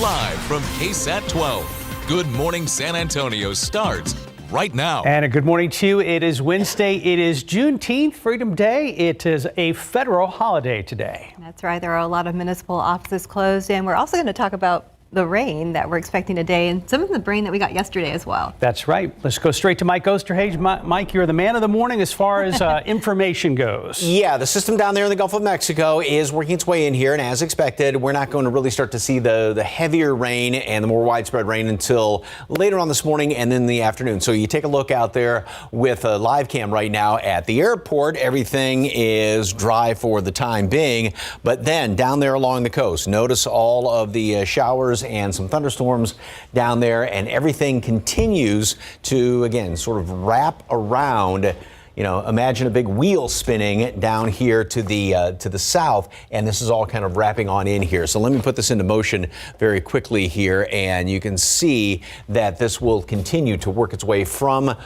live from KSAT 12. Good Morning San Antonio starts right now. And a good morning to you. It is Wednesday. It is Juneteenth, Freedom Day. It is a federal holiday today. That's right. There are a lot of municipal offices closed, and we're also going to talk about the rain that we're expecting today and some of the rain that we got yesterday as well. That's right. Let's go straight to Mike Osterhage. Mike, you're the man of the morning as far as information goes. Yeah, the system down there in the Gulf of Mexico is working its way in here, and as expected, we're not going to really start to see the heavier rain and the more widespread rain until later on this morning and then the afternoon. So you take a look out there with a live cam right now at the airport. Everything is dry for the time being, but then down there along the coast, notice all of the showers and some thunderstorms down there, and everything continues to, again, sort of wrap around. You know, imagine a big wheel spinning down here to the south, and this is all kind of wrapping on in here. So let me put this into motion very quickly here, and you can see that this will continue to work its way from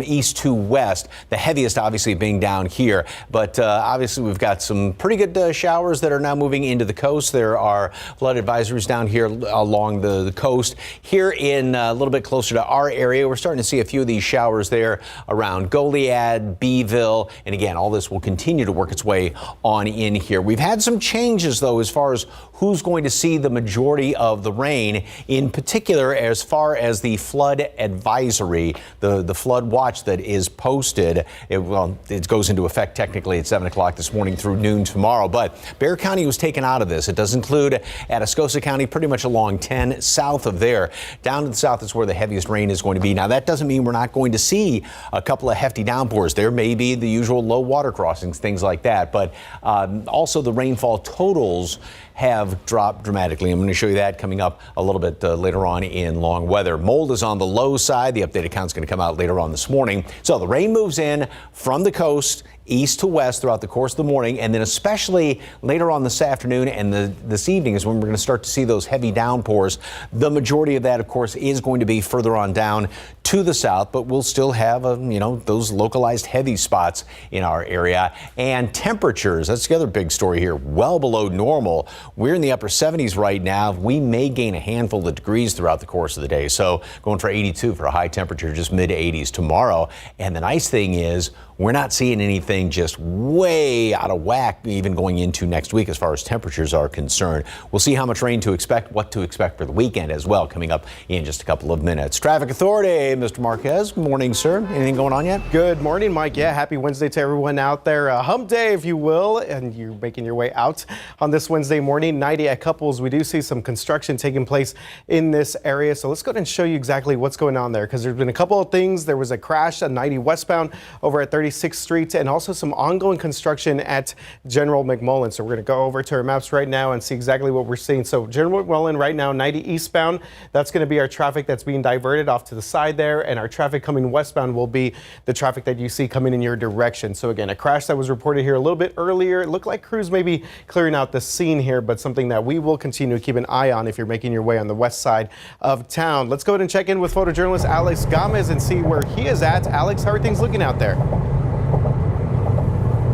east to west. The heaviest, obviously, being down here, but obviously we've got some pretty good showers that are now moving into the coast. There are flood advisories down here along the coast. Here in a little bit closer to our area, we're starting to see a few of these showers there around Goliad, Beeville, and again, all this will continue to work its way on in here. We've had some changes, though, as far as who's going to see the majority of the rain, in particular as far as the flood advisory, the flood watch that is posted. It goes into effect technically at 7 o'clock this morning through noon tomorrow, but Bexar County was taken out of this. It does include Atascosa County, pretty much along 10 south of there. Down to the south is where the heaviest rain is going to be. Now, that doesn't mean we're not going to see a couple of hefty downpours. There may be the usual low water crossings, things like that, but also the rainfall totals have dropped dramatically. I'm going to show you that coming up a little bit later on in long weather. Mold is on the low side. The updated count is going to come out later on this morning. So the rain moves in from the coast east to west throughout the course of the morning, and then especially later on this afternoon and this evening is when we're going to start to see those heavy downpours. The majority of that, of course, is going to be further on down to the south, but we'll still have those localized heavy spots in our area. And temperatures, that's the other big story here, well below normal. We're in the upper 70s right now. We may gain a handful of degrees throughout the course of the day. So going for 82 for a high temperature, just mid 80s tomorrow. And the nice thing is we're not seeing anything just way out of whack even going into next week as far as temperatures are concerned. We'll see how much rain to expect, what to expect for the weekend as well, coming up in just a couple of minutes. Traffic Authority, Mr. Marquez. Good morning, sir. Anything going on yet? Good morning, Mike. Yeah, happy Wednesday to everyone out there. Hump day, if you will, and you're making your way out on this Wednesday morning. 90 at Couples. We do see some construction taking place in this area. So let's go ahead and show you exactly what's going on there, because there's been a couple of things. There was a crash at 90 westbound over at 36th Street, and also some ongoing construction at General McMullen. So we're going to go over to our maps right now and see exactly what we're seeing. So General McMullen right now, 90 eastbound, that's going to be our traffic that's being diverted off to the side there, and our traffic coming westbound will be the traffic that you see coming in your direction. So again, a crash that was reported here a little bit earlier. It looked like crews may be clearing out the scene here, but something that we will continue to keep an eye on if you're making your way on the west side of town. Let's go ahead and check in with photojournalist Alex Gomez and see where he is at. Alex, how are things looking out there?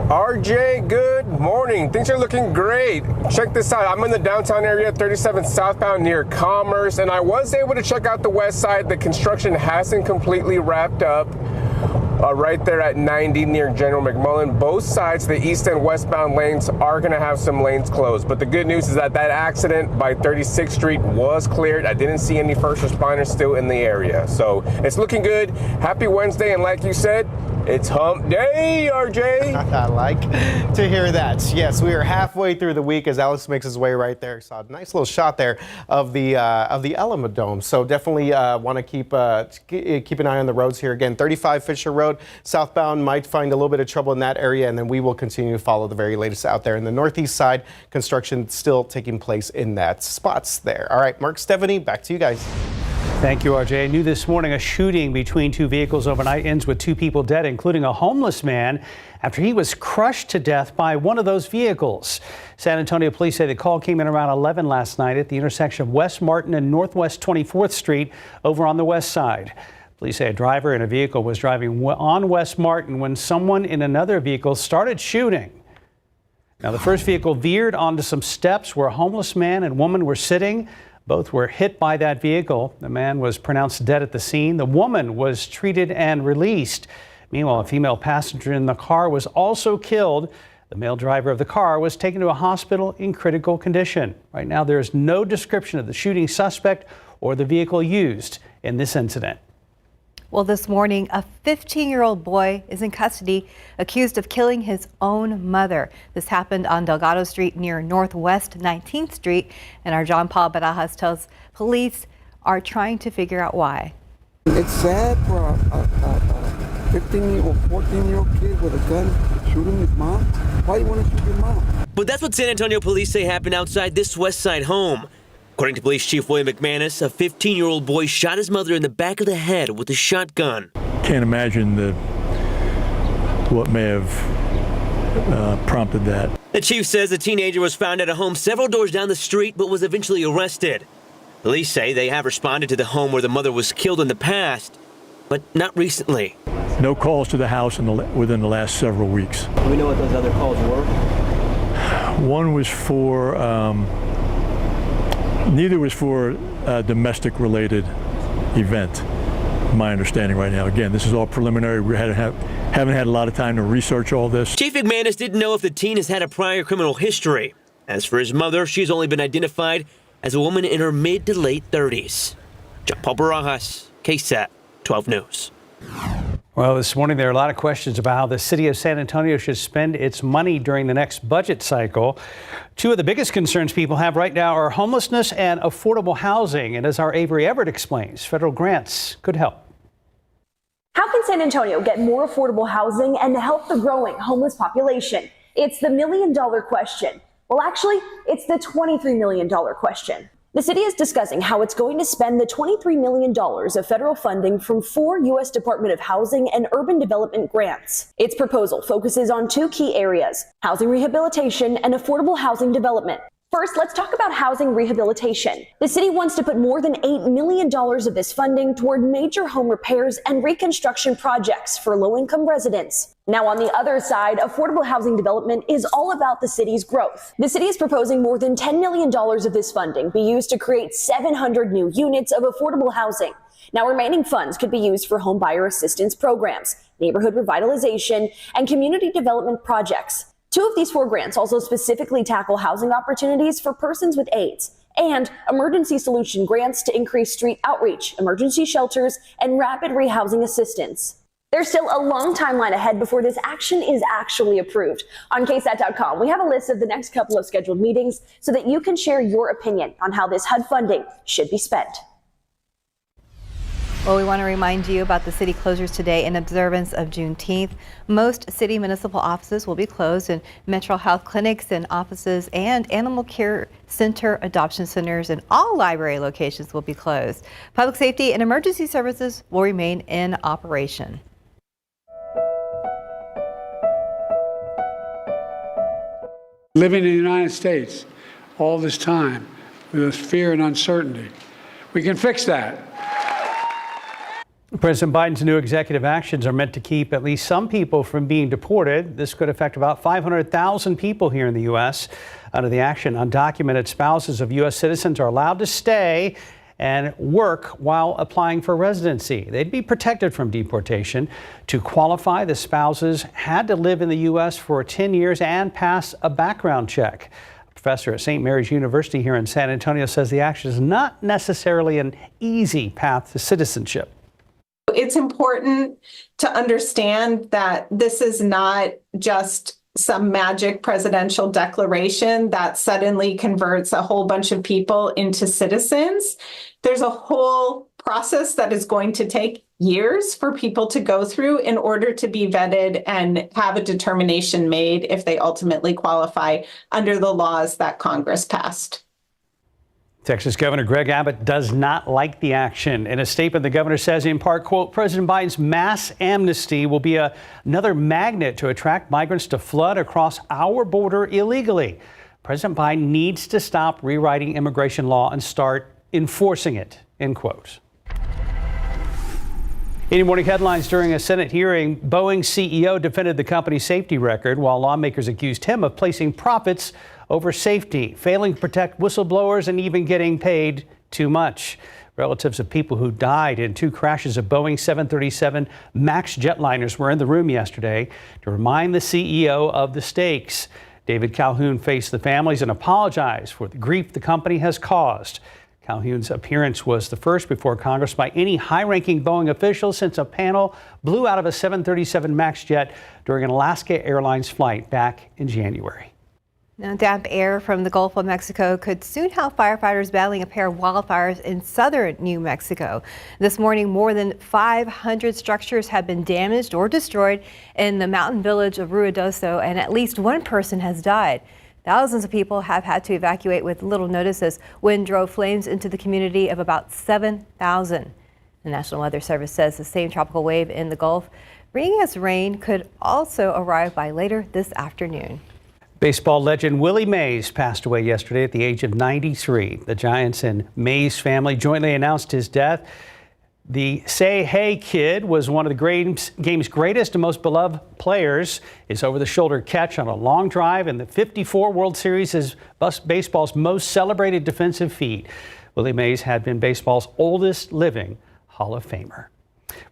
RJ, good morning. Things are looking great. Check this out. I'm in the downtown area, 37 southbound near Commerce, and I was able to check out the west side. The construction hasn't completely wrapped up. Right there at 90 near General McMullen. Both sides, the east and westbound lanes, are going to have some lanes closed. But the good news is that accident by 36th Street was cleared. I didn't see any first responders still in the area. So it's looking good. Happy Wednesday. And like you said, it's hump day, RJ. I like to hear that. Yes, we are halfway through the week as Alex makes his way right there. Saw a nice little shot there of the Alamo Dome. So definitely want to keep an eye on the roads here. Again, 35 Fisher Road southbound might find a little bit of trouble in that area, and then we will continue to follow the very latest out there. In the northeast side, construction still taking place in that spots there. All right, Mark, Stephanie, back to you guys. Thank you, RJ. New this morning, a shooting between two vehicles overnight ends with 2 people dead, including a homeless man, after he was crushed to death by one of those vehicles. San Antonio police say the call came in around 11 last night at the intersection of West Martin and Northwest 24th Street over on the west side. Police say a driver in a vehicle was driving on West Martin when someone in another vehicle started shooting. Now, the first vehicle veered onto some steps where a homeless man and woman were sitting. Both were hit by that vehicle. The man was pronounced dead at the scene. The woman was treated and released. Meanwhile, a female passenger in the car was also killed. The male driver of the car was taken to a hospital in critical condition. Right now, there is no description of the shooting suspect or the vehicle used in this incident. Well, this morning, a 15-year-old boy is in custody accused of killing his own mother. This happened on Delgado Street near Northwest 19th Street. And our John Paul Barajas tells police are trying to figure out why. It's sad for a 15-year-old, 14-year-old kid with a gun shooting his mom. Why do you want to shoot your mom? But that's what San Antonio police say happened outside this West Side home. According to Police Chief William McManus, a 15-year-old boy shot his mother in the back of the head with a shotgun. Can't imagine what may have prompted that. The chief says the teenager was found at a home several doors down the street but was eventually arrested. Police say they have responded to the home where the mother was killed in the past, but not recently. No calls to the house within the last several weeks. Do we know what those other calls were? One was for, neither was for a domestic-related event, my understanding right now. Again, this is all preliminary. We haven't had a lot of time to research all this. Chief McManus didn't know if the teen has had a prior criminal history. As for his mother, she's only been identified as a woman in her mid to late 30s. John Paul Barajas, KSAT 12 News. Well, this morning there are a lot of questions about how the city of San Antonio should spend its money during the next budget cycle. Two of the biggest concerns people have right now are homelessness and affordable housing. And as our Avery Everett explains, federal grants could help. How can San Antonio get more affordable housing and help the growing homeless population? It's the $1 million question. Well, actually, it's the $23 million question. The city is discussing how it's going to spend the $23 million of federal funding from 4 U.S. Department of Housing and Urban Development grants. Its proposal focuses on 2 key areas: housing rehabilitation and affordable housing development. First, let's talk about housing rehabilitation. The city wants to put more than $8 million of this funding toward major home repairs and reconstruction projects for low-income residents. Now, on the other side, affordable housing development is all about the city's growth. The city is proposing more than $10 million of this funding be used to create 700 new units of affordable housing. Now, remaining funds could be used for home buyer assistance programs, neighborhood revitalization, and community development projects. 2 of these 4 grants also specifically tackle housing opportunities for persons with AIDS and emergency solution grants to increase street outreach, emergency shelters, and rapid rehousing assistance. There's still a long timeline ahead before this action is actually approved. On KSAT.com, we have a list of the next couple of scheduled meetings so that you can share your opinion on how this HUD funding should be spent. Well, we want to remind you about the city closures today in observance of Juneteenth. Most city municipal offices will be closed, and Metro Health clinics and offices and animal care center, adoption centers, and all library locations will be closed. Public safety and emergency services will remain in operation. Living in the United States all this time with this fear and uncertainty, we can fix that. President Biden's new executive actions are meant to keep at least some people from being deported. This could affect about 500,000 people here in the U.S. Under the action, undocumented spouses of U.S. citizens are allowed to stay and work while applying for residency. They'd be protected from deportation. To qualify, the spouses had to live in the U.S. for 10 years and pass a background check. A professor at St. Mary's University here in San Antonio says the action is not necessarily an easy path to citizenship. It's important to understand that this is not just some magic presidential declaration that suddenly converts a whole bunch of people into citizens. There's a whole process that is going to take years for people to go through in order to be vetted and have a determination made if they ultimately qualify under the laws that Congress passed. Texas Governor Greg Abbott does not like the action. In a statement, the governor says, in part, quote, President Biden's mass amnesty will be another magnet to attract migrants to flood across our border illegally. President Biden needs to stop rewriting immigration law and start enforcing it, end quote. In morning headlines during a Senate hearing, Boeing CEO defended the company's safety record while lawmakers accused him of placing profits over safety, failing to protect whistleblowers, and even getting paid too much. Relatives of people who died in 2 crashes of Boeing 737 MAX jetliners were in the room yesterday to remind the CEO of the stakes. David Calhoun faced the families and apologized for the grief the company has caused. Calhoun's appearance was the first before Congress by any high-ranking Boeing official since a panel blew out of a 737 MAX jet during an Alaska Airlines flight back in January. Now, damp air from the Gulf of Mexico could soon have firefighters battling a pair of wildfires in southern New Mexico. This morning, more than 500 structures have been damaged or destroyed in the mountain village of Ruidoso, and at least 1 person has died. Thousands of people have had to evacuate with little notice as wind drove flames into the community of about 7,000. The National Weather Service says the same tropical wave in the Gulf, bringing us rain, could also arrive by later this afternoon. Baseball legend Willie Mays passed away yesterday at the age of 93. The Giants and Mays family jointly announced his death. The Say Hey Kid was one of the game's greatest and most beloved players. His over-the-shoulder catch on a long drive in the '54 World Series is baseball's most celebrated defensive feat. Willie Mays had been baseball's oldest living Hall of Famer.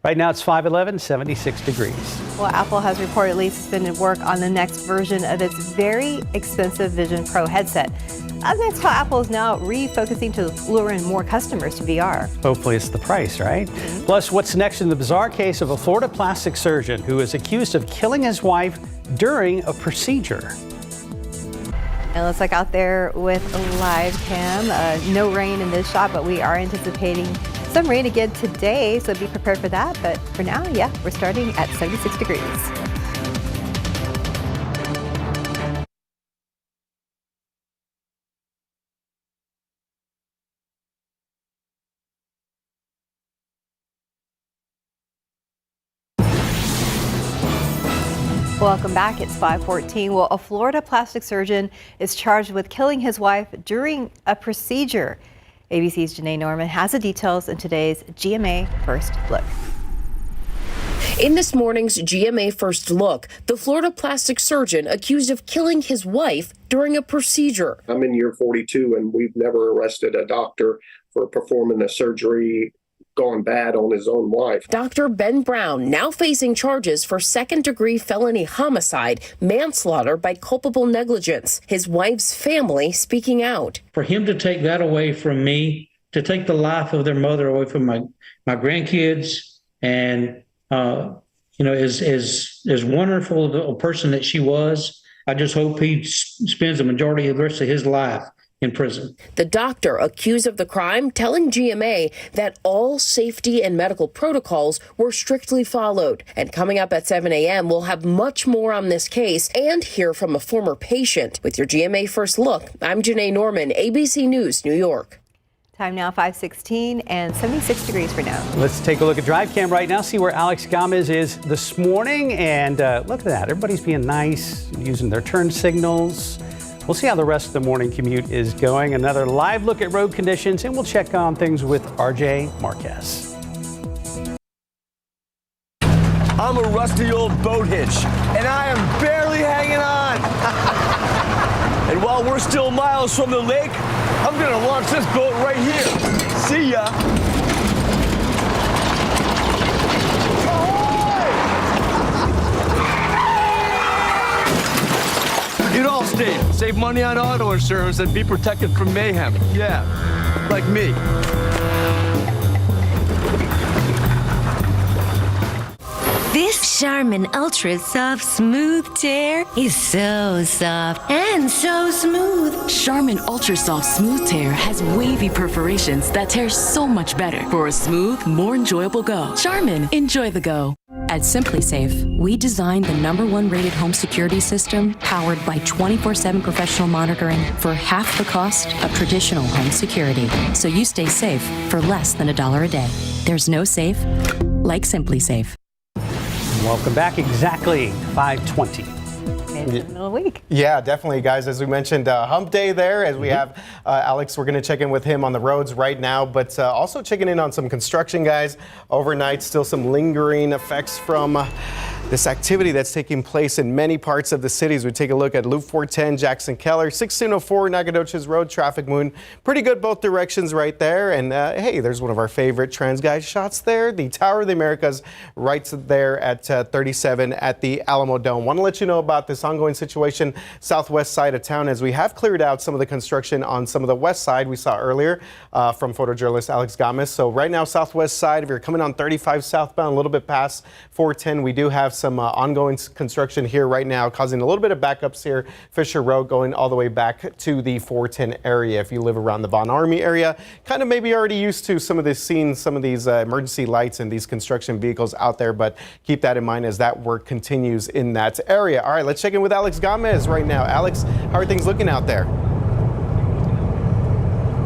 Right now it's 5:11, 76 degrees. Well, Apple has reportedly suspended work on the next version of its very expensive Vision Pro headset. That's next how Apple is now refocusing to lure in more customers to VR. Hopefully it's the price, right? Plus, what's next in the bizarre case of a Florida plastic surgeon who is accused of killing his wife during a procedure. It looks like out there with a live cam. No rain in this shot, but we are anticipating some rain again today, so be prepared for that. But for now, yeah, we're starting at 76 degrees. Welcome back. It's 5:14. Well, a Florida plastic surgeon is charged with killing his wife during a procedure. ABC's Janae Norman has the details in today's GMA First Look. In this morning's GMA First Look, the Florida plastic surgeon accused of killing his wife during a procedure. I'm in year 42 and we've never arrested a doctor for performing a surgery gone bad on his own wife. Dr. Ben Brown now facing charges for second-degree felony homicide, manslaughter by culpable negligence. His wife's family speaking out. For him to take that away from me, to take the life of their mother away from my grandkids, and as wonderful a person that she was, I just hope he spends the majority of the rest of his life in prison. The doctor accused of the crime telling GMA that all safety and medical protocols were strictly followed. And coming up at 7 a.m., we'll have much more on this case and hear from a former patient. With your GMA First Look, I'm Janae Norman, ABC News, New York. Time now 5:16 and 76 degrees for now. Let's take a look at Drive Cam right now, see where Alex Gomez is this morning. And look at that. Everybody's being nice, using their turn signals. We'll see how the rest of the morning commute is going. Another live look at road conditions, and we'll check on things with RJ Marquez. I'm a rusty old boat hitch, and I am barely hanging on. And while we're still miles from the lake, I'm gonna launch this boat right here. See ya. You'd all save money on auto insurance and be protected from mayhem. Yeah, like me. This Charmin Ultra Soft Smooth Tear is so soft and so smooth. Charmin Ultra Soft Smooth Tear has wavy perforations that tear so much better for a smooth, more enjoyable go. Charmin, enjoy the go. At SimpliSafe, we designed the #1 rated home security system powered by 24/7 professional monitoring for half the cost of traditional home security. So you stay safe for less than $1 a day. There's no safe like SimpliSafe. Welcome back. Exactly 5:20. In the middle of the week. Yeah, definitely, guys. As we mentioned, hump day there. As we have Alex, we're going to check in with him on the roads right now, but also checking in on some construction, guys. Overnight, still some lingering effects from this activity that's taking place in many parts of the cities. We take a look at Loop 410, Jackson Keller, 1604 Nacogdoches Road, traffic moving pretty good both directions right there. And hey, there's one of our favorite TransGuide shots there, the Tower of the Americas right there at 37 at the Alamo Dome. Want to let you know about this ongoing situation southwest side of town as we have cleared out some of the construction on some of the west side we saw earlier from photojournalist Alex Gomez. So right now, southwest side, if you're coming on 35 southbound, a little bit past 410, we do have some ongoing construction here right now, causing a little bit of backups here. Fisher Road going all the way back to the 410 area. If you live around the Von Army area, kind of maybe already used to some of this, seeing some of these emergency lights and these construction vehicles out there, but keep that in mind as that work continues in that area. All right, let's check in with Alex Gomez right now. Alex, how are things looking out there?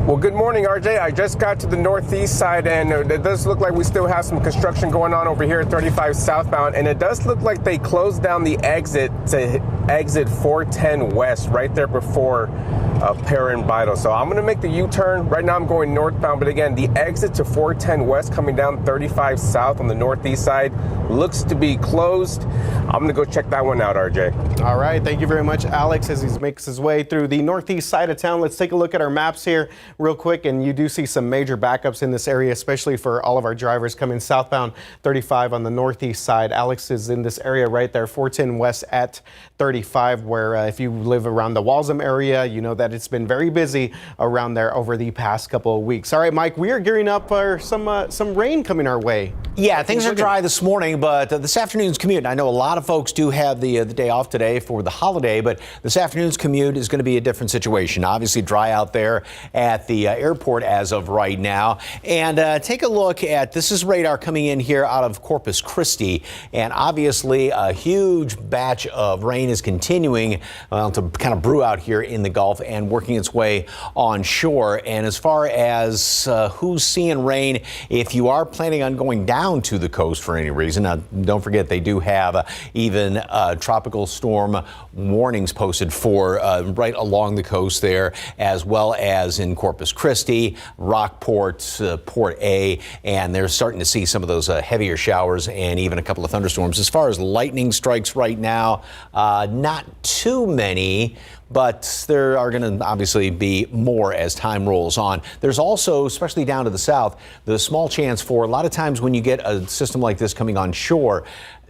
Well, good morning, RJ. I just got to the northeast side, and it does look like we still have some construction going on over here at 35 southbound, and it does look like they closed down the exit to exit 410 west right there before Para and Vital. So I'm going to make the U-turn. Right now I'm going northbound, but again, the exit to 410 west coming down 35 south on the northeast side looks to be closed. I'm going to go check that one out, RJ. All right. Thank you very much, Alex, as he makes his way through the northeast side of town. Let's take a look at our maps here real quick, and you do see some major backups in this area, especially for all of our drivers coming southbound 35 on the northeast side. Alex is in this area right there, 410 west at 35, where if you live around the Walsham area, you know that it's been very busy around there over the past couple of weeks. All right, Mike, we are gearing up for some rain coming our way. Yeah, things are dry this morning, but this afternoon's commute, and I know a lot of folks do have the day off today for the holiday, but this afternoon's commute is going to be a different situation. Obviously dry out there at the airport as of right now. And take a look at, this is radar coming in here out of Corpus Christi, and obviously a huge batch of rain is continuing to kind of brew out here in the Gulf and working its way on shore. And as far as who's seeing rain, if you are planning on going down to the coast for any reason, now don't forget they do have even tropical storm warnings posted for right along the coast there, as well as in Corpus Christi, Rockport, Port A, and they're starting to see some of those heavier showers and even a couple of thunderstorms. As far as lightning strikes right now, not too many, but there are going to obviously be more as time rolls on. There's also, especially down to the south, the small chance for a lot of times when you get a system like this coming on shore,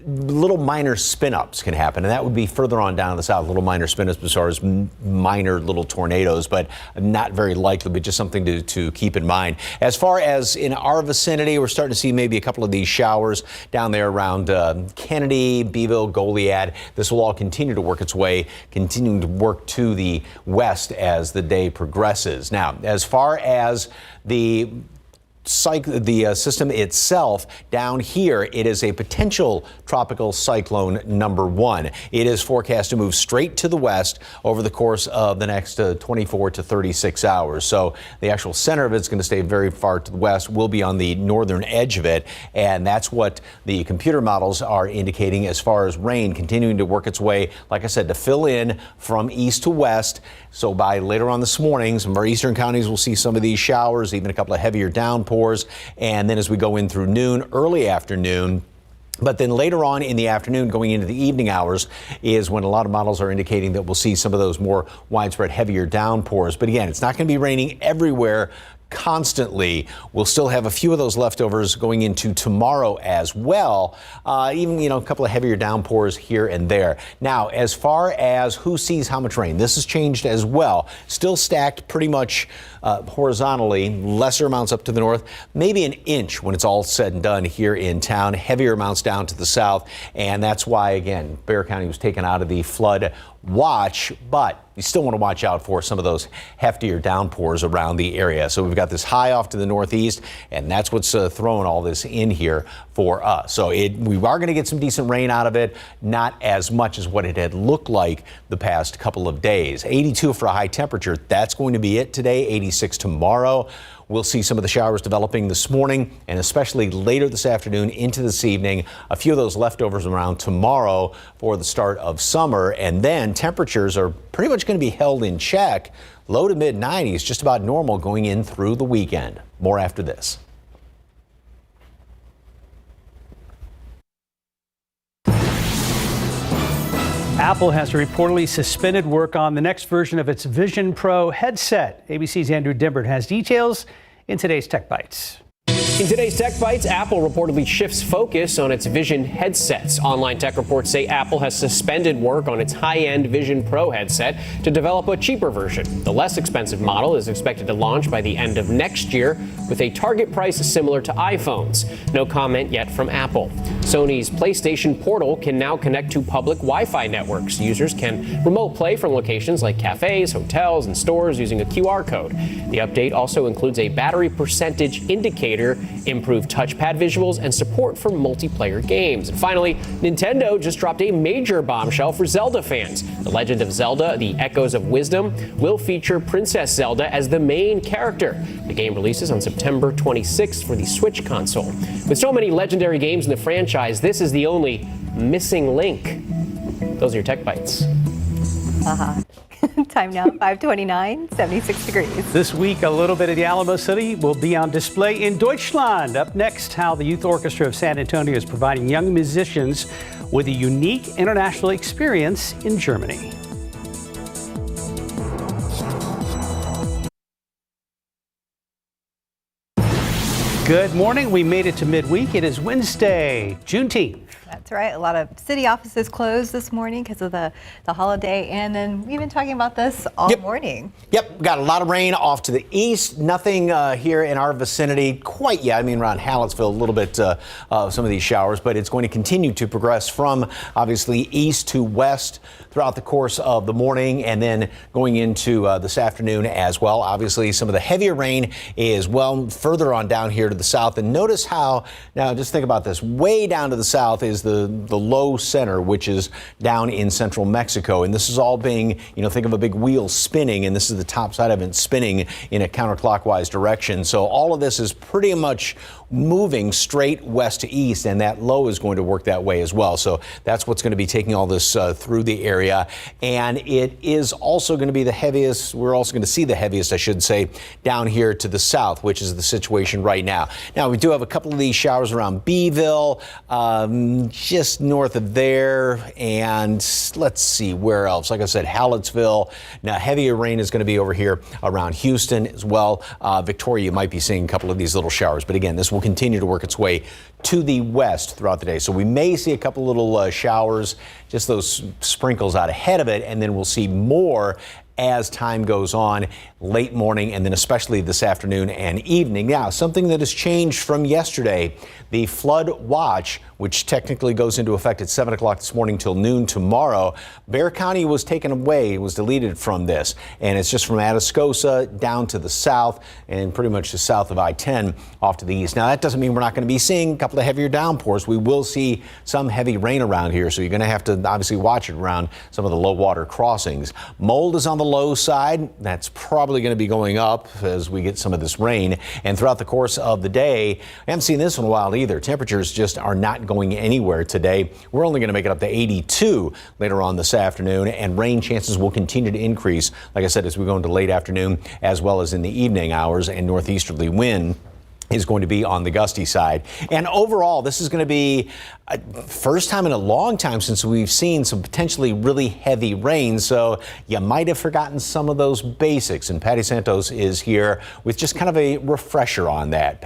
little minor spin-ups can happen, and that would be further on down to the south, little minor spin-ups as far as minor little tornadoes, but not very likely, but just something to keep in mind. As far as in our vicinity, we're starting to see maybe a couple of these showers down there around Kennedy, Beeville, Goliad. This will all continue to work its way, continuing to work to the west as the day progresses. Now, as far as the system itself down here, it is a potential tropical cyclone number 1. It is forecast to move straight to the west over the course of the next 24 to 36 hours. So the actual center of it's going to stay very far to the west, will be on the northern edge of it, and that's what the computer models are indicating as far as rain continuing to work its way, like I said, to fill in from east to west. So by later on this morning, some of our eastern counties will see some of these showers, even a couple of heavier downpours. And then as we go in through noon, early afternoon, but then later on in the afternoon, going into the evening hours, is when a lot of models are indicating that we'll see some of those more widespread, heavier downpours. But again, it's not going to be raining everywhere constantly. We'll still have a few of those leftovers going into tomorrow as well. Even, a couple of heavier downpours here and there. Now, as far as who sees how much rain, this has changed as well. Still stacked pretty much horizontally, lesser amounts up to the north, maybe an inch when it's all said and done here in town, heavier amounts down to the south. And that's why, again, Bexar County was taken out of the flood watch, but you still want to watch out for some of those heftier downpours around the area. So we've got this high off to the northeast, and that's what's throwing all this in here for us. So we are going to get some decent rain out of it, not as much as what it had looked like the past couple of days. 82 for a high temperature. That's going to be it today. 86 tomorrow. We'll see some of the showers developing this morning and especially later this afternoon into this evening. A few of those leftovers around tomorrow for the start of summer. And then temperatures are pretty much going to be held in check. Low to mid 90s, just about normal going in through the weekend. More after this. Apple has reportedly suspended work on the next version of its Vision Pro headset. ABC's Andrew Dimbert has details in today's Tech Bites. In today's Tech Bites, Apple reportedly shifts focus on its Vision headsets. Online tech reports say Apple has suspended work on its high-end Vision Pro headset to develop a cheaper version. The less expensive model is expected to launch by the end of next year with a target price similar to iPhones. No comment yet from Apple. Sony's PlayStation Portal can now connect to public Wi-Fi networks. Users can remote play from locations like cafes, hotels, and stores using a QR code. The update also includes a battery percentage indicator, improved touchpad visuals, and support for multiplayer games. And finally, Nintendo just dropped a major bombshell for Zelda fans. The Legend of Zelda: The Echoes of Wisdom will feature Princess Zelda as the main character. The game releases on September 26th for the Switch console. With so many legendary games in the franchise, this is the only missing link. Those are your Tech Bites. Time now, 5:29, 76 degrees. This week, a little bit of the Alamo City will be on display in Deutschland. Up next, how the Youth Orchestra of San Antonio is providing young musicians with a unique international experience in Germany. Good morning. We made it to midweek. It is Wednesday, Juneteenth. That's right. A lot of city offices closed this morning because of the holiday. And then we've been talking about this all morning. Yep. Got a lot of rain off to the east. Nothing here in our vicinity quite yet. I mean, around Hallettsville, a little bit some of these showers, but it's going to continue to progress from obviously east to west throughout the course of the morning and then going into this afternoon as well. Obviously, some of the heavier rain is well further on down here to the south. And notice how, now just think about this, way down to the south is the low center, which is down in central Mexico. And this is all being, think of a big wheel spinning, and this is the top side of it spinning in a counterclockwise direction. So all of this is pretty much moving straight west to east, and that low is going to work that way as well. So that's what's going to be taking all this through the area. And it is also going to be the heaviest, we're also going to see the heaviest, I should say, down here to the south, which is the situation right now. Now, we do have a couple of these showers around Beeville, just north of there, and let's see where else. Like I said, Hallettsville. Now, heavier rain is going to be over here around Houston as well. Victoria, you might be seeing a couple of these little showers, but again, this will continue to work its way to the west throughout the day. So we may see a couple little showers, just those sprinkles out ahead of it, and then we'll see more as time goes on, late morning, and then especially this afternoon and evening. Now, something that has changed from yesterday, the flood watch, which technically goes into effect at 7 o'clock this morning till noon tomorrow. Bexar County was taken away, it was deleted from this, and it's just from Atascosa down to the south and pretty much the south of I-10 off to the east. Now, that doesn't mean we're not going to be seeing a couple of heavier downpours. We will see some heavy rain around here, so you're going to have to obviously watch it around some of the low water crossings. Mold is on the low side. That's probably going to be going up as we get some of this rain. And throughout the course of the day, I haven't seen this in a while either. Temperatures just are not going anywhere today. We're only going to make it up to 82 later on this afternoon, and rain chances will continue to increase, like I said, as we go into late afternoon as well as in the evening hours, and northeasterly wind is going to be on the gusty side. And overall, this is going to be first time in a long time since we've seen some potentially really heavy rain. So you might have forgotten some of those basics. And Patty Santos is here with just kind of a refresher on that.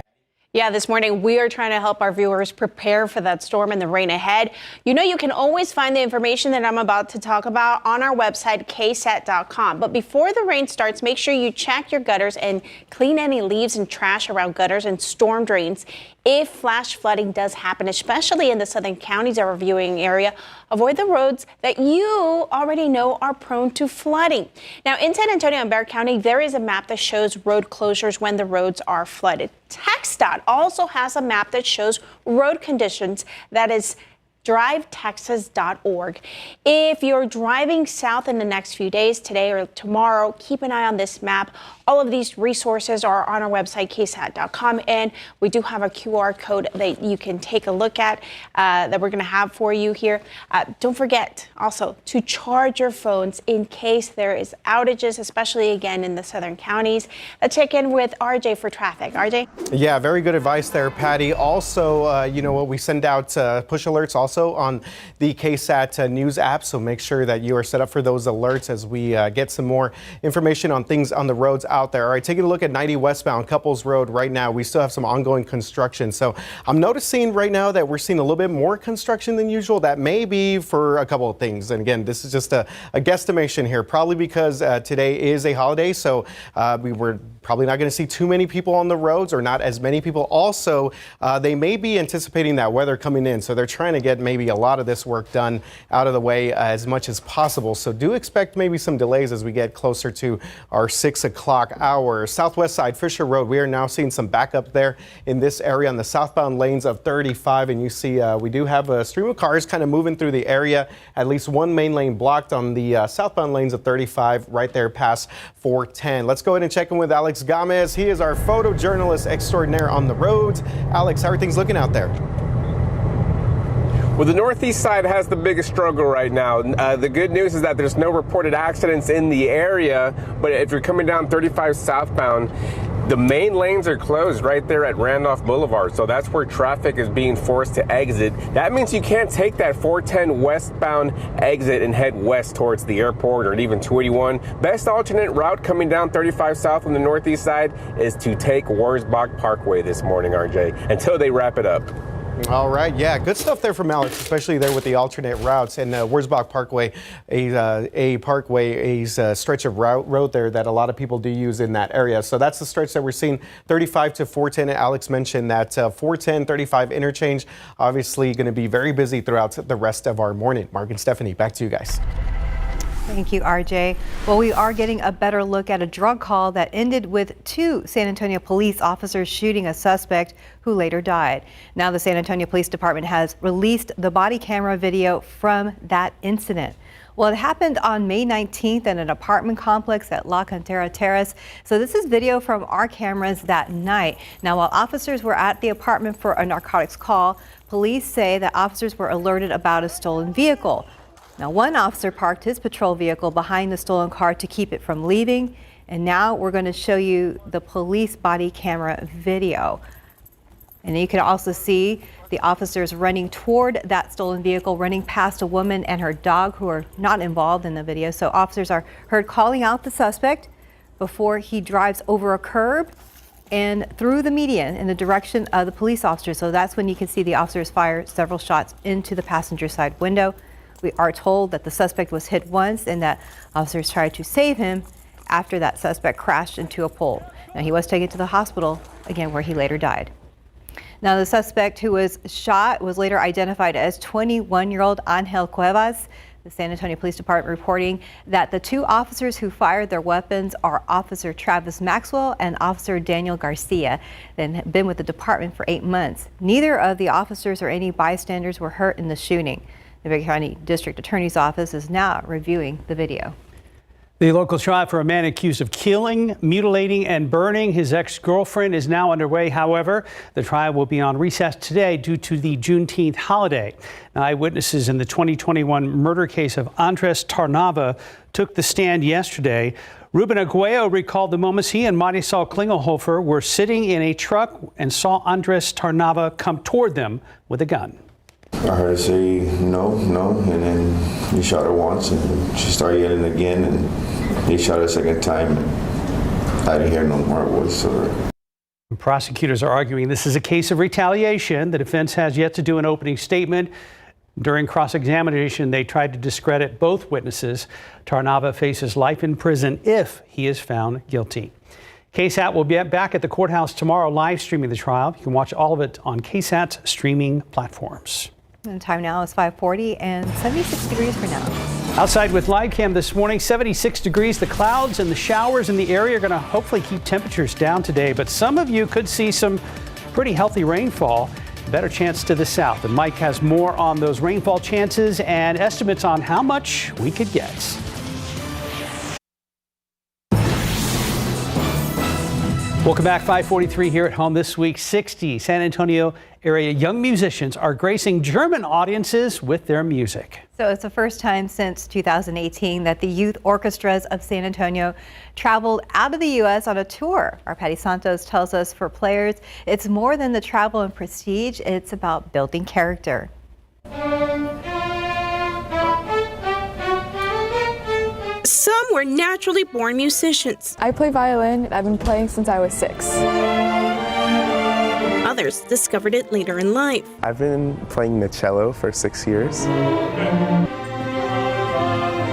Yeah, this morning we are trying to help our viewers prepare for that storm and the rain ahead. You know, you can always find the information that I'm about to talk about on our website, KSAT.com. But before the rain starts, make sure you check your gutters and clean any leaves and trash around gutters and storm drains. If flash flooding does happen, especially in the southern counties, our viewing area, avoid the roads that you already know are prone to flooding. Now, in San Antonio and Bexar County, there is a map that shows road closures when the roads are flooded. TxDOT also has a map that shows road conditions. That is drivetexas.org. If you're driving south in the next few days, today or tomorrow, keep an eye on this map. All of these resources are on our website, KSAT.com, and we do have a QR code that you can take a look at that we're going to have for you here. Don't forget also to charge your phones in case there is outages, especially again in the southern counties. Let's check in with RJ for traffic. RJ? Yeah, very good advice there, Patty. Also, you know what, we send out push alerts also on the KSAT News app, so make sure that you are set up for those alerts as we get some more information on things on the roads out there. All right, taking a look at 90 westbound Couples Road right now. We still have some ongoing construction, so I'm noticing right now that we're seeing a little bit more construction than usual. That may be for a couple of things, and again, this is just a guesstimation here, probably because today is a holiday, so we were probably not going to see too many people on the roads, or not as many people. Also, they may be anticipating that weather coming in, so they're trying to get maybe a lot of this work done out of the way as much as possible. So do expect maybe some delays as we get closer to our 6 o'clock hour. Southwest side, Fisher Road, we are now seeing some backup there in this area on the southbound lanes of 35, and you see we do have a stream of cars kind of moving through the area. At least one main lane blocked on the southbound lanes of 35 right there past 410. Let's go ahead and check in with Alex Gomez. He is our photojournalist extraordinaire on the roads. Alex, how are things looking out there? Well, the northeast side has the biggest struggle right now. The good news is that there's no reported accidents in the area, but if you're coming down 35 southbound, the main lanes are closed right there at Randolph Boulevard, so that's where traffic is being forced to exit. That means you can't take that 410 westbound exit and head west towards the airport or even 281. Best alternate route coming down 35 south on the northeast side is to take Wurzbach Parkway this morning, RJ, until they wrap it up. All right, yeah, good stuff there from Alex, especially there with the alternate routes. And Wurzbach Parkway, a stretch of road there that a lot of people do use in that area. So that's the stretch that we're seeing 35 to 410. Alex mentioned that 410, 35 interchange, obviously going to be very busy throughout the rest of our morning. Mark and Stephanie, back to you guys. Thank you, RJ. Well, we are getting a better look at a drug call that ended with 2 San Antonio police officers shooting a suspect who later died. Now the San Antonio Police Department has released the body camera video from that incident. Well, it happened on May 19th in an apartment complex at La Cantera Terrace. So this is video from our cameras that night. Now, while officers were at the apartment for a narcotics call, police say that officers were alerted about a stolen vehicle. Now, one officer parked his patrol vehicle behind the stolen car to keep it from leaving. And now we're going to show you the police body camera video. And you can also see the officers running toward that stolen vehicle, running past a woman and her dog who are not involved in the video. So officers are heard calling out the suspect before he drives over a curb and through the median in the direction of the police officer. So that's when you can see the officers fire several shots into the passenger side window. We are told that the suspect was hit once and that officers tried to save him after that suspect crashed into a pole. Now, he was taken to the hospital, again, where he later died. Now, the suspect who was shot was later identified as 21-year-old Angel Cuevas. The San Antonio Police Department reporting that the 2 officers who fired their weapons are Officer Travis Maxwell and Officer Daniel Garcia. They have been with the department for 8 months. Neither of the officers or any bystanders were hurt in the shooting. The Baker County District Attorney's Office is now reviewing the video. The local trial for a man accused of killing, mutilating, and burning his ex-girlfriend is now underway. However, the trial will be on recess today due to the Juneteenth holiday. Now, eyewitnesses in the 2021 murder case of Andres Tarnava took the stand yesterday. Ruben Aguayo recalled the moments he and Marisol Klingelhofer were sitting in a truck and saw Andres Tarnava come toward them with a gun. I heard her say no, and then he shot her once, and she started yelling again, and he shot her a second time, and I didn't hear no more voice of her. Prosecutors are arguing this is a case of retaliation. The defense has yet to do an opening statement. During cross-examination, they tried to discredit both witnesses. Tarnava faces life in prison if he is found guilty. KSAT will be back at the courthouse tomorrow live streaming the trial. You can watch all of it on KSAT's streaming platforms. And the time now is 5:40 and 76 degrees for now. Outside with live cam this morning, 76 degrees. The clouds and the showers in the area are going to hopefully keep temperatures down today, but some of you could see some pretty healthy rainfall. Better chance to the south. And Mike has more on those rainfall chances and estimates on how much we could get. Welcome back. 5:43 here at home this week. 60 San Antonio area young musicians are gracing German audiences with their music. So it's the first time since 2018 that the youth orchestras of San Antonio traveled out of the U.S. on a tour. Our Patty Santos tells us for players, it's more than the travel and prestige. It's about building character. Some were naturally born musicians. I play violin. I've been playing since I was 6. Others discovered it later in life. I've been playing the cello for 6 years.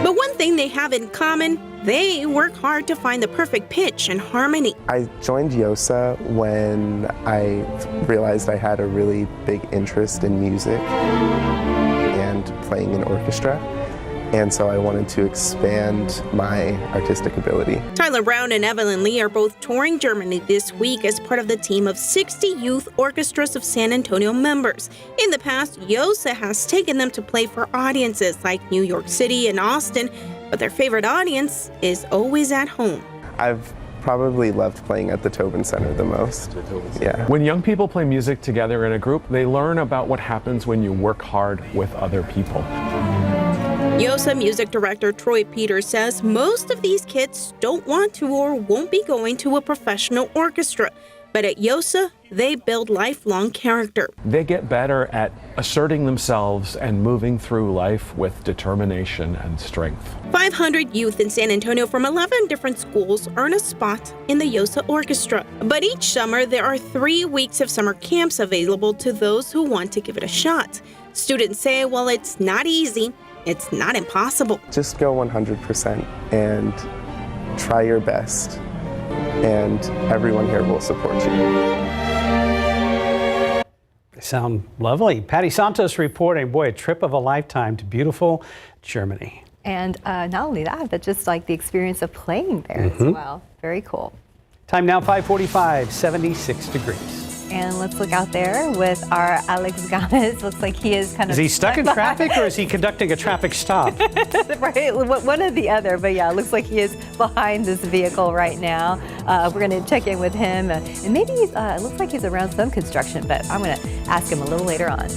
But one thing they have in common, they work hard to find the perfect pitch and harmony. I joined YOSA when I realized I had a really big interest in music and playing in orchestra. And so I wanted to expand my artistic ability. Tyler Brown and Evelyn Lee are both touring Germany this week as part of the team of 60 youth orchestras of San Antonio members. In the past, YOSA has taken them to play for audiences like New York City and Austin, but their favorite audience is always at home. I've probably loved playing at the Tobin Center the most. Yeah. When young people play music together in a group, they learn about what happens when you work hard with other people. YOSA music director Troy Peters says most of these kids don't want to or won't be going to a professional orchestra. But at YOSA, they build lifelong character. They get better at asserting themselves and moving through life with determination and strength. 500 youth in San Antonio from 11 different schools earn a spot in the YOSA Orchestra. But each summer, there are 3 weeks of summer camps available to those who want to give it a shot. Students say, while it's not easy, it's not impossible. Just go 100% and try your best, and everyone here will support you. They sound lovely. Patty Santos reporting, boy, a trip of a lifetime to beautiful Germany. And not only that, but just like the experience of playing there as well. Very cool. Time now 5:45, 76 degrees. And let's look out there with our Alex Gomez. Looks like he is kind of... Is he stuck in traffic or is he conducting a traffic stop? Right, one or the other. But yeah, it looks like he is behind this vehicle right now. We're going to check in with him. And maybe it looks like he's around some construction, but I'm going to ask him a little later on.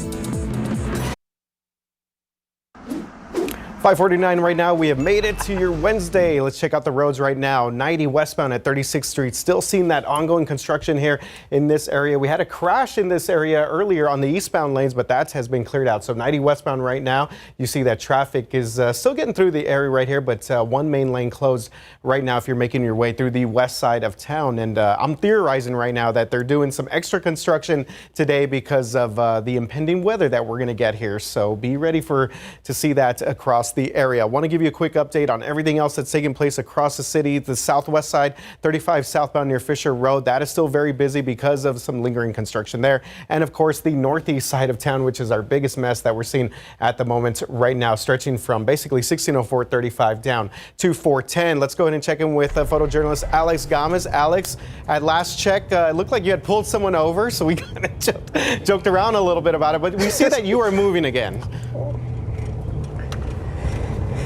5:49 right now. We have made it to your Wednesday. Let's check out the roads right now. 90 westbound at 36th Street. Still seeing that ongoing construction here in this area. We had a crash in this area earlier on the eastbound lanes, but that has been cleared out. So 90 westbound right now. You see that traffic is still getting through the area right here, but one main lane closed right now if you're making your way through the west side of town. And I'm theorizing right now that they're doing some extra construction today because of the impending weather that we're going to get here. So be ready to see that across the area. I want to give you a quick update on everything else that's taking place across the city. The southwest side, 35 southbound near Fisher Road, that is still very busy because of some lingering construction there. And of course, the northeast side of town, which is our biggest mess that we're seeing at the moment right now, stretching from basically 1604 35 down to 410. Let's go ahead and check in with photojournalist Alex Gomez. Alex, at last check, it looked like you had pulled someone over, so we kind of joked around a little bit about it, but we see that you are moving again.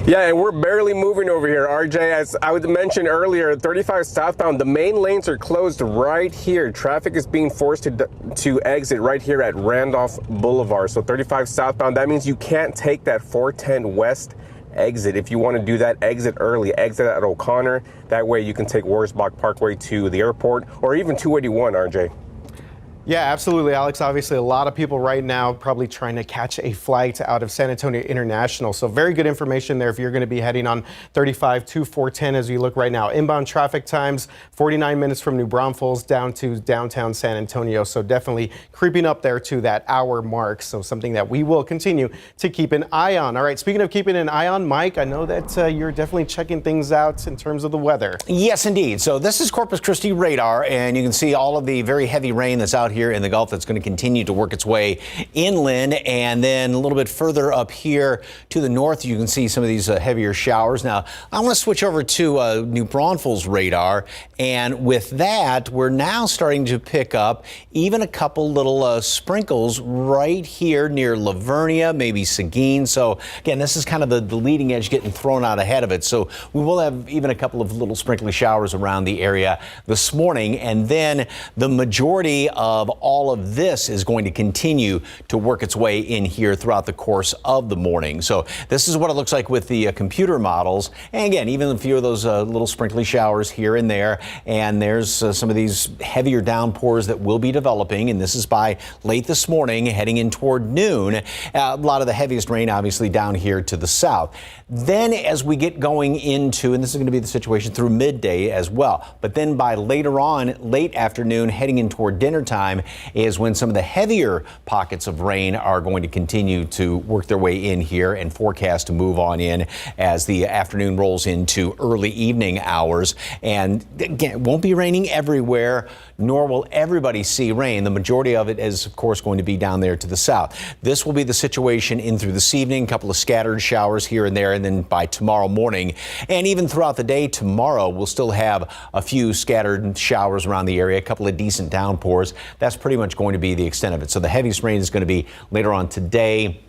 Yeah, and we're barely moving over here, RJ. As I would mention earlier, 35 southbound, the main lanes are closed right here. Traffic is being forced to exit right here at Randolph Boulevard. So 35 southbound, that means you can't take that 410 west exit. If you want to do that, exit early, exit at O'Connor. That way you can take Worsbach Parkway to the airport or even 281, RJ. Yeah, absolutely, Alex. Obviously, a lot of people right now probably trying to catch a flight out of San Antonio International. So very good information there if you're going to be heading on 35 to 410 as you look right now. Inbound traffic times, 49 minutes from New Braunfels down to downtown San Antonio. So definitely creeping up there to that hour mark. So something that we will continue to keep an eye on. All right, speaking of keeping an eye on, Mike, I know that you're definitely checking things out in terms of the weather. Yes, indeed. So this is Corpus Christi radar, and you can see all of the very heavy rain that's out here in the Gulf that's going to continue to work its way inland. And then a little bit further up here to the north, you can see some of these heavier showers. Now, I want to switch over to New Braunfels radar. And with that, we're now starting to pick up even a couple little sprinkles right here near Lavernia, maybe Seguin. So again, this is kind of the leading edge getting thrown out ahead of it. So we will have even a couple of little sprinkly showers around the area this morning. And then the majority of all of this is going to continue to work its way in here throughout the course of the morning. So this is what it looks like with the computer models. And again, even a few of those little sprinkly showers here and there. And there's some of these heavier downpours that will be developing. And this is by late this morning, heading in toward noon. A lot of the heaviest rain, obviously, down here to the south. Then as we get going into, and this is going to be the situation through midday as well, but then by later on, late afternoon, heading in toward dinner time is when some of the heavier pockets of rain are going to continue to work their way in here and forecast to move on in as the afternoon rolls into early evening hours. And again, it won't be raining everywhere, nor will everybody see rain. The majority of it is, of course, going to be down there to the south. This will be the situation in through this evening, a couple of scattered showers here and there, and then by tomorrow morning and even throughout the day tomorrow, we'll still have a few scattered showers around the area, a couple of decent downpours. That's pretty much going to be the extent of it. So the heaviest rain is going to be later on today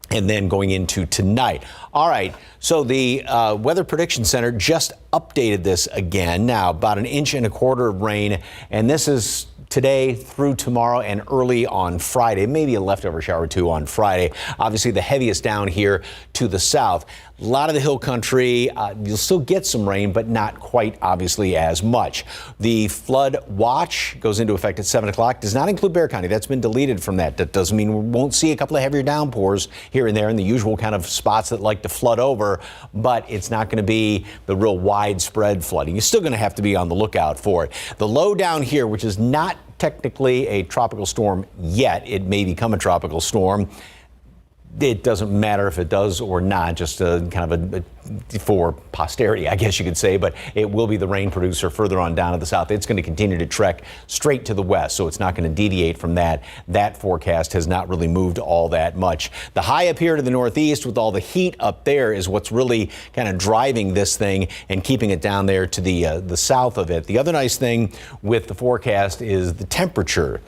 and then going into tonight. All right, so the Weather Prediction Center just updated this again. Now, about 1.25 inches of rain, and this is today through tomorrow and early on Friday, maybe a leftover shower or two on Friday. Obviously, the heaviest down here to the south. A lot of the hill country, you'll still get some rain, but not quite, obviously, as much. The flood watch goes into effect at 7 o'clock. Does not include Bexar County. That's been deleted from that. That doesn't mean we won't see a couple of heavier downpours here and there in the usual kind of spots that like to flood over, but it's not going to be the real widespread flooding. You're still going to have to be on the lookout for it. The low down here, which is not technically a tropical storm yet, it may become a tropical storm. It doesn't matter if it does or not, just kind of for posterity, I guess you could say, but it will be the rain producer further on down to the south. It's going to continue to trek straight to the west, so it's not going to deviate from that. That forecast has not really moved all that much. The high up here to the northeast with all the heat up there is what's really kind of driving this thing and keeping it down there to the south of it. The other nice thing with the forecast is the temperature.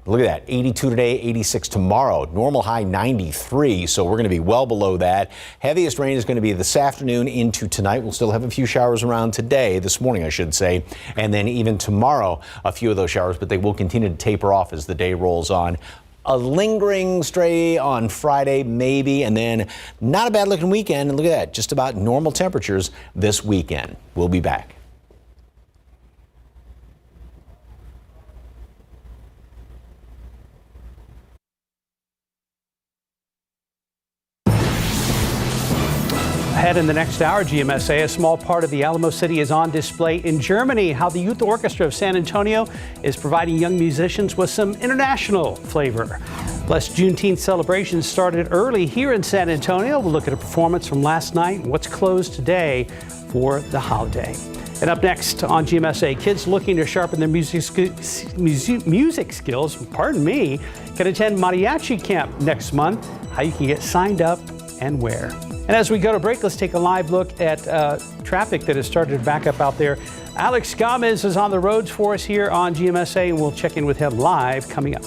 Look at that, 82 today, 86 tomorrow. Normal high 93, so we're going to be well below that. Heaviest rain is going to be this afternoon into tonight. We'll still have a few showers around today, this morning I should say, and then even tomorrow a few of those showers, but they will continue to taper off as the day rolls on. A lingering stray on Friday, maybe, and then not a bad looking weekend. And look at that, just about normal temperatures this weekend. We'll be back. Ahead in the next hour, GMSA, a small part of the Alamo City is on display in Germany. How the Youth Orchestra of San Antonio is providing young musicians with some international flavor. Plus, Juneteenth celebrations started early here in San Antonio. We'll look at a performance from last night and what's closed today for the holiday. And up next on GMSA, kids looking to sharpen their music skills, can attend mariachi camp next month. How you can get signed up and where. And as we go to break, let's take a live look at traffic that has started to back up out there. Alex Gomez is on the roads for us here on GMSA, and we'll check in with him live coming up.